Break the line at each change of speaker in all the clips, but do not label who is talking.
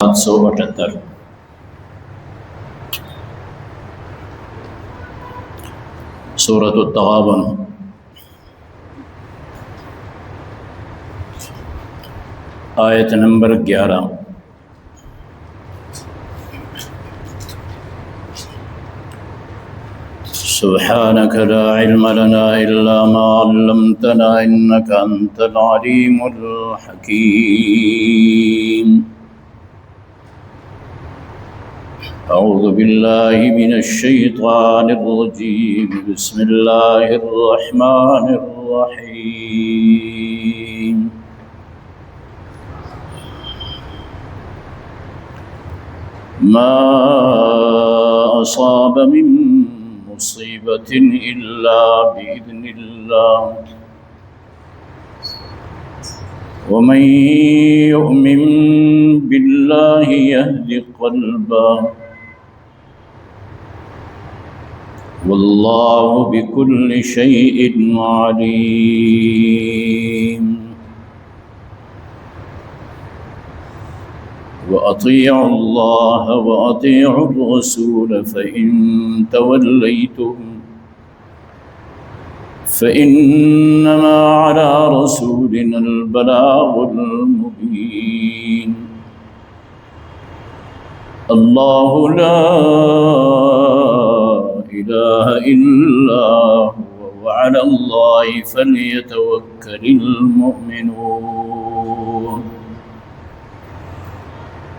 778 سورۃ التغابن۔ آیت نمبر 11۔ سبحانك لا علم لنا إلا ما علمتنا إنك أنت العليم الحكيم۔ أعوذ بالله من الشيطان الرجيم، بسم الله الرحمن الرحيم۔ ما أصاب من مصيبة إلا بإذن الله، ومن يؤمن بالله يهد قلبه، والله بكل شيء عليم۔ وأطيعوا الله وأطيعوا الرسول فإن توليتم فإنما على رسولنا البلاغ المبين۔ الله لا إله إلا هو وعلى الله فليتوكل المؤمنون۔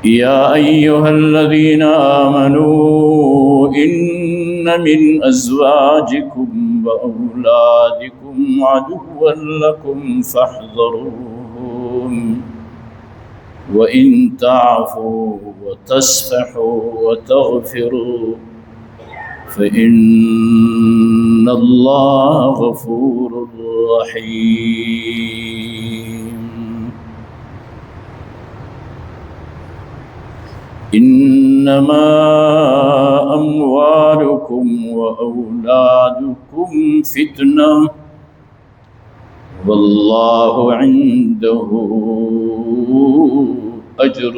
يا أيها الذين آمنوا إن من أزواجكم وأولادكم عدوا لكم فاحذروهم، وإن تعفوا وتصفحوا وتغفروا فإن الله غفور رحيم۔ إنما أموالكم وأولادكم فتنة، والله عنده أجر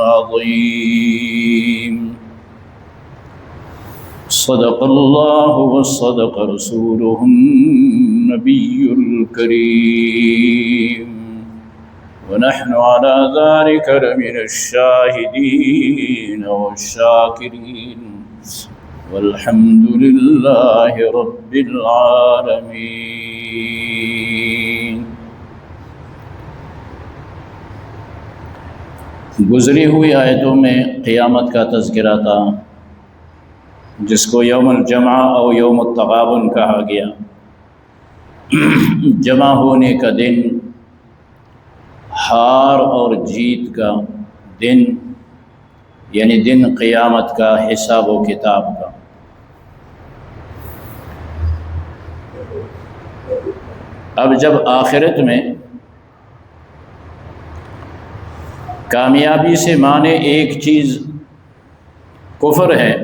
عظيم۔ صدق الله وصدق رسوله النبي الكريم، ونحن على ذلك لمن الشاهدين والشاكرين، والحمد لله رب العالمين۔ گزری ہوئی آیتوں میں قیامت کا تذکرہ تھا، جس کو یوم الجمع اور یوم التغابن کہا گیا۔ جمع ہونے کا دن، ہار اور جیت کا دن، یعنی دن قیامت کا، حساب و کتاب کا۔ اب جب آخرت میں کامیابی سے مانے ایک چیز کفر ہے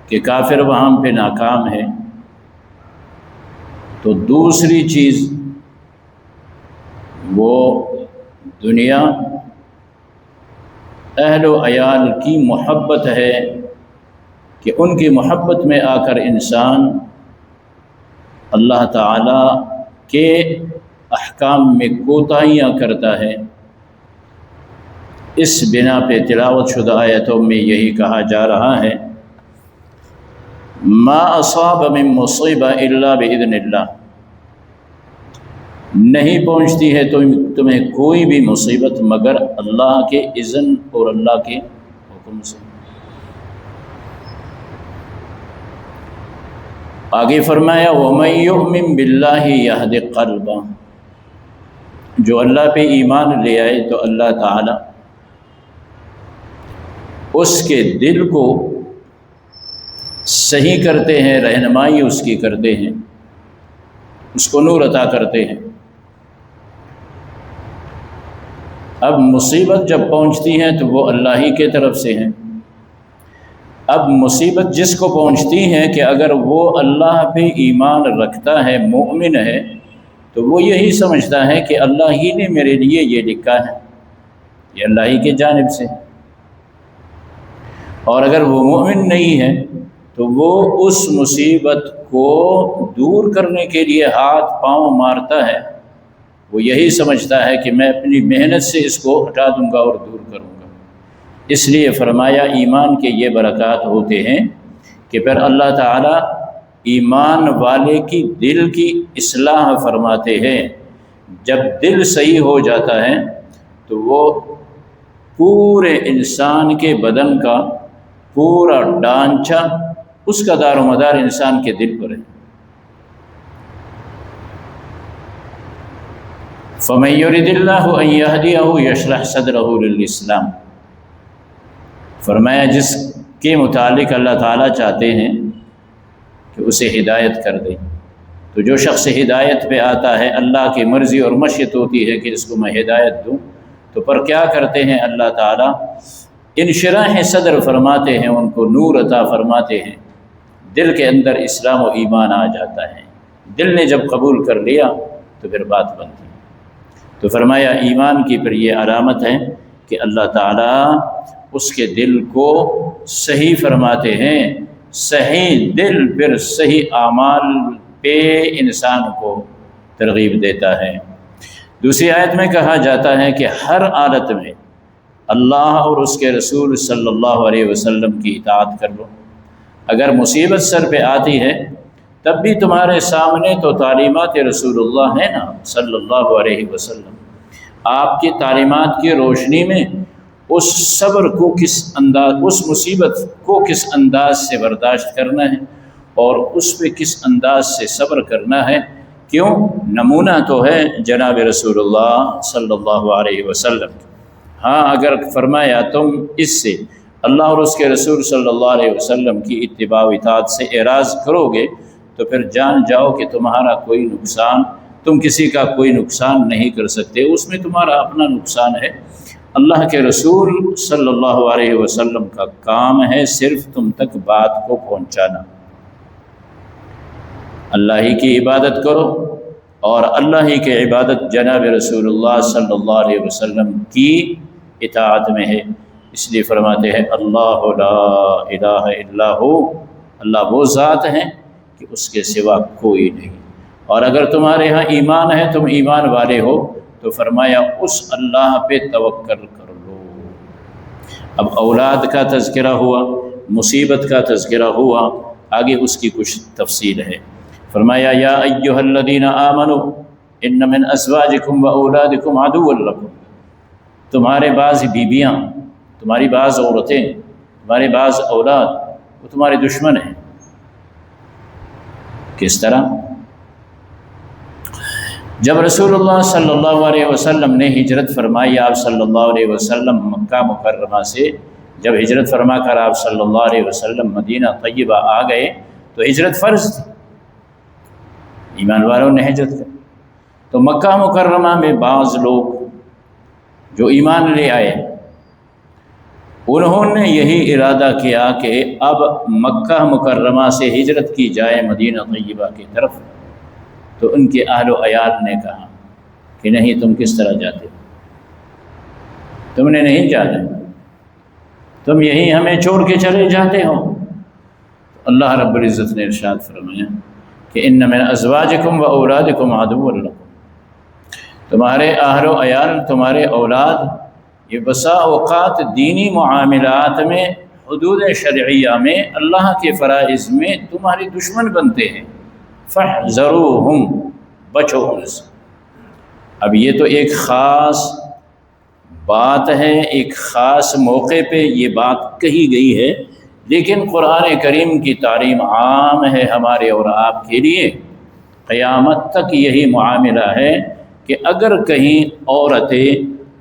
کہ کافر وہاں پہ ناکام ہے، تو دوسری چیز وہ دنیا، اہل و عیال کی محبت ہے کہ ان کی محبت میں آ کر انسان اللہ تعالیٰ کے احکام میں کوتاہیاں کرتا ہے۔ اس بنا پہ تلاوت شدہ آیتوں میں یہی کہا جا رہا ہے، ما اصاب من مصیبہ الا باذن اللہ، نہیں پہنچتی ہے تمہیں کوئی بھی مصیبت مگر اللہ کے اذن اور اللہ کے حکم سے۔ آگے فرمایا وَمَن يُؤْمِن بِاللَّهِ يَهْدِ قَلْبَهُ، جو اللہ پہ ایمان لے آئے تو اللہ تعالی اس کے دل کو صحیح کرتے ہیں، رہنمائی اس کی کرتے ہیں، اس کو نور عطا کرتے ہیں۔ اب مصیبت جب پہنچتی ہے تو وہ اللہ ہی کے طرف سے ہیں۔ اب مصیبت جس کو پہنچتی ہے کہ اگر وہ اللہ پہ ایمان رکھتا ہے، مومن ہے، تو وہ یہی سمجھتا ہے کہ اللہ ہی نے میرے لیے یہ لکھا ہے، یہ اللہ ہی کی جانب سے، اور اگر وہ مومن نہیں ہے تو وہ اس مصیبت کو دور کرنے کے لیے ہاتھ پاؤں مارتا ہے، وہ یہی سمجھتا ہے کہ میں اپنی محنت سے اس کو ہٹا دوں گا اور دور کروں گا۔ اس لیے فرمایا ایمان کے یہ برکات ہوتے ہیں کہ پھر اللہ تعالیٰ ایمان والے کی دل کی اصلاح فرماتے ہیں۔ جب دل صحیح ہو جاتا ہے تو وہ پورے انسان کے بدن کا پورا ڈھانچہ، اس کا دار و مدار انسان کے دل پر ہے۔ فَمَن يُرِدِ اللَّهُ أَن يَهْدِيَهُ يَشْرَحْ صَدْرَهُ لِلْإِسْلَامِ، فرمایا جس کے متعلق اللہ تعالیٰ چاہتے ہیں کہ اسے ہدایت کر دیں، تو جو شخص ہدایت پہ آتا ہے، اللہ کی مرضی اور مشیت ہوتی ہے کہ اس کو میں ہدایت دوں، تو پر کیا کرتے ہیں اللہ تعالیٰ؟ انشراح صدر فرماتے ہیں، ان کو نور عطا فرماتے ہیں، دل کے اندر اسلام و ایمان آ جاتا ہے۔ دل نے جب قبول کر لیا تو پھر بات بنتی ہے۔ تو فرمایا ایمان کی پھر یہ علامت ہے کہ اللہ تعالیٰ اس کے دل کو صحیح فرماتے ہیں۔ صحیح دل پھر صحیح اعمال پہ انسان کو ترغیب دیتا ہے۔ دوسری آیت میں کہا جاتا ہے کہ ہر حالت میں اللہ اور اس کے رسول صلی اللہ علیہ وسلم کی اطاعت کر لو۔ اگر مصیبت سر پہ آتی ہے تب بھی تمہارے سامنے تو تعلیمات رسول اللہ ہے نا صلی اللہ علیہ وسلم۔ آپ کی تعلیمات کی روشنی میں اس صبر کو کس انداز، اس مصیبت کو کس انداز سے برداشت کرنا ہے اور اس پہ کس انداز سے صبر کرنا ہے۔ کیوں؟ نمونہ تو ہے جناب رسول اللہ صلی اللہ علیہ وسلم۔ ہاں اگر فرمایا تم اس سے اللہ اور اس کے رسول صلی اللہ علیہ وسلم کی اتباع و اطاعت سے اعراض کرو گے تو پھر جان جاؤ کہ تمہارا کوئی نقصان، تم کسی کا کوئی نقصان نہیں کر سکتے، اس میں تمہارا اپنا نقصان ہے۔ اللہ کے رسول صلی اللہ علیہ وسلم کا کام ہے صرف تم تک بات کو پہنچانا۔ اللہ ہی کی عبادت کرو، اور اللہ ہی کی عبادت جناب رسول اللہ صلی اللہ علیہ وسلم کی اطاعت میں ہے۔ اس لیے فرماتے ہیں اللہ لا الہ الا ہو، اللہ وہ ذات ہے کہ اس کے سوا کوئی نہیں۔ اور اگر تمہارے ہاں ایمان ہے، تم ایمان والے ہو، تو فرمایا اس اللہ پہ توکل کر لو۔ اب اولاد کا تذکرہ ہوا، مصیبت کا تذکرہ ہوا، آگے اس کی کچھ تفصیل ہے۔ فرمایا یا ایھا الذین آمنوا ان من ازواجکم و اولادکم عدوا لکم، تمہارے بعض بیویاں، تمہاری بعض عورتیں، تمہارے بعض اولاد وہ تمہارے دشمن ہیں۔ کس طرح؟ جب رسول اللہ صلی اللہ علیہ وسلم نے ہجرت فرمائی، آپ صلی اللہ علیہ وسلم مکہ مکرمہ سے جب ہجرت فرما کر آپ صلی اللہ علیہ وسلم مدینہ طیبہ آ گئے تو ہجرت فرض تھی، ایمان والوں نے ہجرت کی۔ تو مکہ مکرمہ میں بعض لوگ جو ایمان لے آئے، انہوں نے یہی ارادہ کیا کہ اب مکہ مکرمہ سے ہجرت کی جائے مدینہ طیبہ کی طرف۔ تو ان کے اہل و عیال نے کہا کہ نہیں، تم کس طرح جاتے ہو؟ تم نے نہیں جانا، تم یہی ہمیں چھوڑ کے چلے جاتے ہو۔ اللہ رب العزت نے ارشاد فرمایا کہ ان من ازواجکم و اولادکم عدو لکم، تمہارے اہل و عیال، تمہارے اولاد، یہ بسا اوقات دینی معاملات میں، حدود شرعیہ میں، اللہ کے فرائض میں تمہارے دشمن بنتے ہیں۔ فاحذروہم، بچو ان سے۔ اب یہ تو ایک خاص بات ہے، ایک خاص موقع پہ یہ بات کہی گئی ہے، لیکن قرآن کریم کی تعلیم عام ہے ہمارے اور آپ کے لیے۔ قیامت تک یہی معاملہ ہے کہ اگر کہیں عورتیں،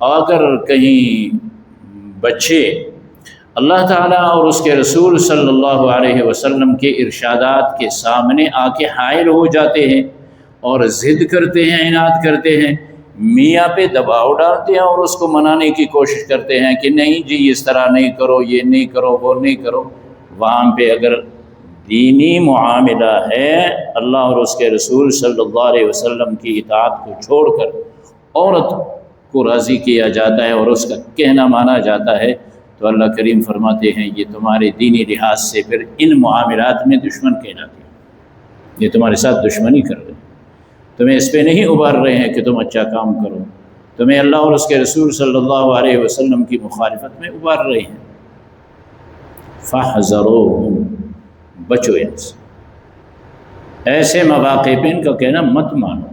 اگر کہیں بچے اللہ تعالیٰ اور اس کے رسول صلی اللہ علیہ وسلم کے ارشادات کے سامنے آ کے حائل ہو جاتے ہیں اور ضد کرتے ہیں، عناد کرتے ہیں، میاں پہ دباؤ ڈالتے ہیں اور اس کو منانے کی کوشش کرتے ہیں کہ نہیں جی اس طرح نہیں کرو، یہ نہیں کرو، وہ نہیں کرو، وہاں پہ اگر دینی معاملہ ہے، اللہ اور اس کے رسول صلی اللہ علیہ وسلم کی اطاعت کو چھوڑ کر عورت کو راضی کیا جاتا ہے اور اس کا کہنا مانا جاتا ہے، تو اللہ کریم فرماتے ہیں یہ تمہارے دینی لحاظ سے پھر ان معاملات میں دشمن کہلاتے ہیں، یہ تمہارے ساتھ دشمنی کر رہے ہیں، تمہیں اس پہ نہیں ابھار رہے ہیں کہ تم اچھا کام کرو، تمہیں اللہ اور اس کے رسول صلی اللہ علیہ وسلم کی مخالفت میں ابھار رہے ہیں۔ فاحذروہم، بچو ان سے، ایسے مواقع پہ ان کا کہنا مت مانو۔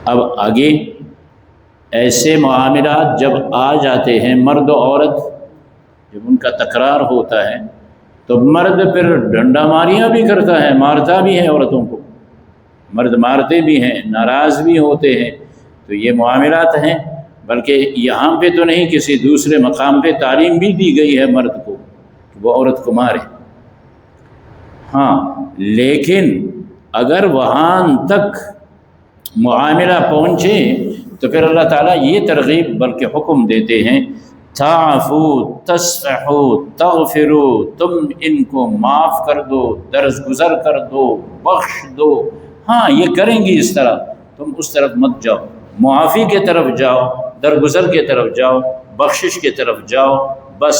اب آگے ایسے معاملات جب آ جاتے ہیں، مرد و عورت جب ان کا تکرار ہوتا ہے تو مرد پھر ڈنڈا ماریاں بھی کرتا ہے، مارتا بھی ہے عورتوں کو، مرد مارتے بھی ہیں، ناراض بھی ہوتے ہیں، تو یہ معاملات ہیں۔ بلکہ یہاں پہ تو نہیں، کسی دوسرے مقام پہ تعلیم بھی دی گئی ہے مرد کو کہ وہ عورت کو مارے، ہاں، لیکن اگر وہاں تک معاملہ پہنچے تو پھر اللہ تعالیٰ یہ ترغیب بلکہ حکم دیتے ہیں، تعفو تصفحو تغفرو، تم ان کو معاف کر دو، درگزر کر دو، بخش دو۔ ہاں یہ کریں گی اس طرح، تم اس طرف مت جاؤ، معافی کے طرف جاؤ، درگزر کے طرف جاؤ، بخشش کے طرف جاؤ، بس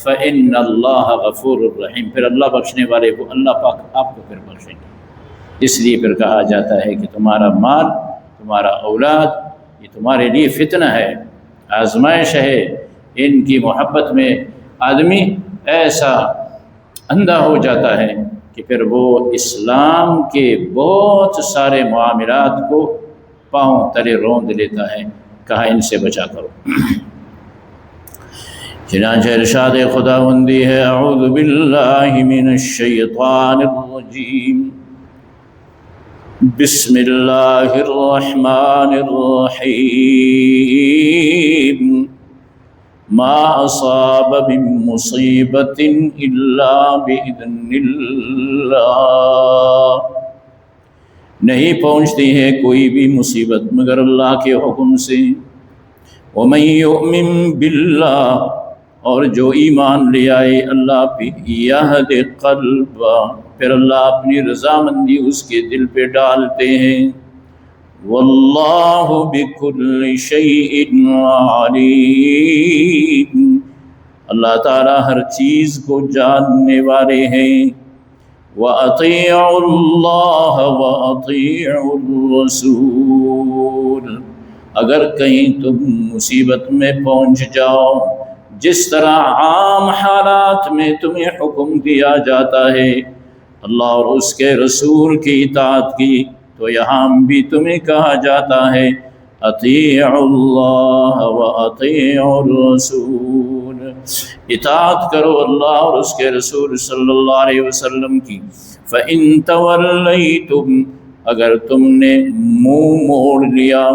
فإن اللہ غفور الرحیم، پھر اللہ بخشنے والے کو، اللہ پاک آپ کو پھر بخشیں گے۔ اس لیے پھر کہا جاتا ہے کہ تمہارا مال، تمہارا اولاد، یہ تمہارے لیے فتنہ ہے، آزمائش ہے۔ ان کی محبت میں آدمی ایسا اندھا ہو جاتا ہے کہ پھر وہ اسلام کے بہت سارے معاملات کو پاؤں تلے روند لیتا ہے۔ کہا ان سے بچا کرو۔ چنانچہ ارشاد خداوندی ہے، اعوذ باللہ من الشیطان الرجیم، بسم اللہ الرحمن الرحیم، ما اصاب من مصیبت الا باذن اللہ، نہیں پہنچتی ہے کوئی بھی مصیبت مگر اللہ کے حکم سے۔ ومن یؤمن باللہ، اور جو ایمان لے آئے اللہ پہ، یہد قلبہ، پھر اللہ اپنی رضامندی اس کے دل پہ ڈالتے ہیں۔ واللہ بکل شیء علیم، اللہ تعالیٰ ہر چیز کو جاننے والے ہیں۔ وَأَطِيعُوا اللَّهَ وَأَطِيعُوا الرَّسُولَ، اگر کہیں تم مصیبت میں پہنچ جاؤ، جس طرح عام حالات میں تمہیں حکم دیا جاتا ہے اللہ اور اس کے رسول کی اطاعت کی، تو یہاں بھی تمہیں کہا جاتا ہے اطیعوا اللہ واطیعوا الرسول، اطاعت کرو اللہ اور اس کے رسول صلی اللہ علیہ وسلم کی۔ فَإِن تَوَلَّيْتُمْ، اگر تم نے منہ موڑ لیا،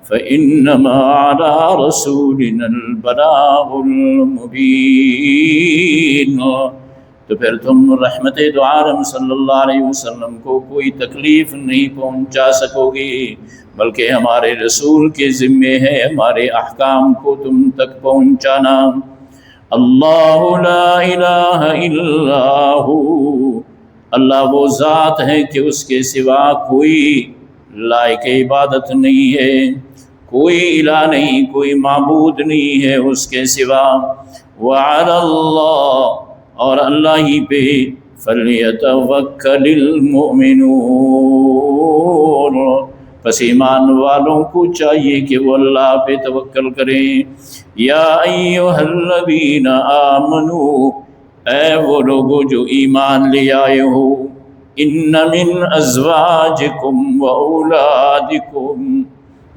فَإِنَّمَا عَلَىٰ رَسُولِنَا الْبَلَاغُ الْمُبِينُ، تو پھر تم رحمت دو عالم صلی اللہ علیہ وسلم کو کوئی تکلیف نہیں پہنچا سکو گے، بلکہ ہمارے رسول کے ذمے ہے ہمارے احکام کو تم تک پہنچانا۔ اللہ لا الہ الا ہو، اللہ وہ ذات ہے کہ اس کے سوا کوئی لائق عبادت نہیں ہے، کوئی الہ نہیں، کوئی معبود نہیں ہے اس کے سوا۔ وعلی اللہ، اور اللہ ہی پہ، فلیتوکل المؤمنون، پس ایمان والوں کو چاہیے کہ وہ اللہ پہ توکل کریں۔ یا ایھا الذین آمنوا، اے وہ لوگو جو ایمان لے آئے ہو، ان من ازواجکم و اولادکم،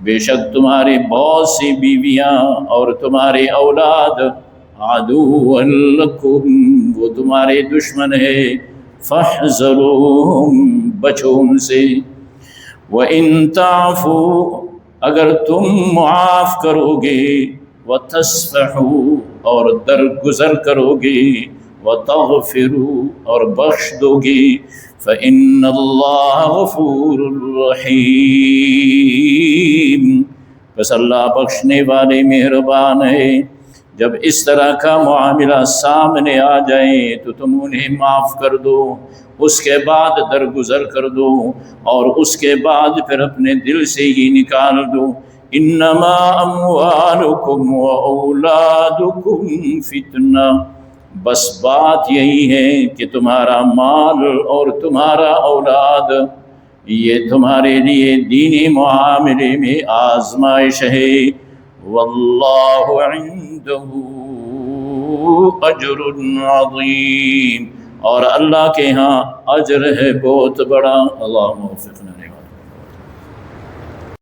بے شک تمہارے بہت سی بیویاں اور تمہارے اولاد، عدو لکم، وہ تمہارے دشمن ہے، فاحذروہم، بچو ان سے۔ وَإِن تَعْفُوا، اگر تم معاف کرو گے، وَتَصْفَحُوا، اور درگزر کرو گے، وَتَغْفِرُوا، اور بخش دو گے، فَإِنَّ اللَّهَ غَفُورٌ رَحِيمٌ، بس اللہ بخشنے والے مہربان ہے۔ جب اس طرح کا معاملہ سامنے آ جائے تو تم انہیں معاف کر دو، اس کے بعد درگزر کر دو، اور اس کے بعد پھر اپنے دل سے ہی نکال دو انما اموالکم و اولادکم فتنہ، بس بات یہی ہے کہ تمہارا مال اور تمہارا اولاد یہ تمہارے لیے دینی معاملے میں آزمائش ہے، واللہ عندہ اجر عظیم، اور اللہ کے ہاں اجر ہے بہت بڑا۔ اللہم وفقنا۔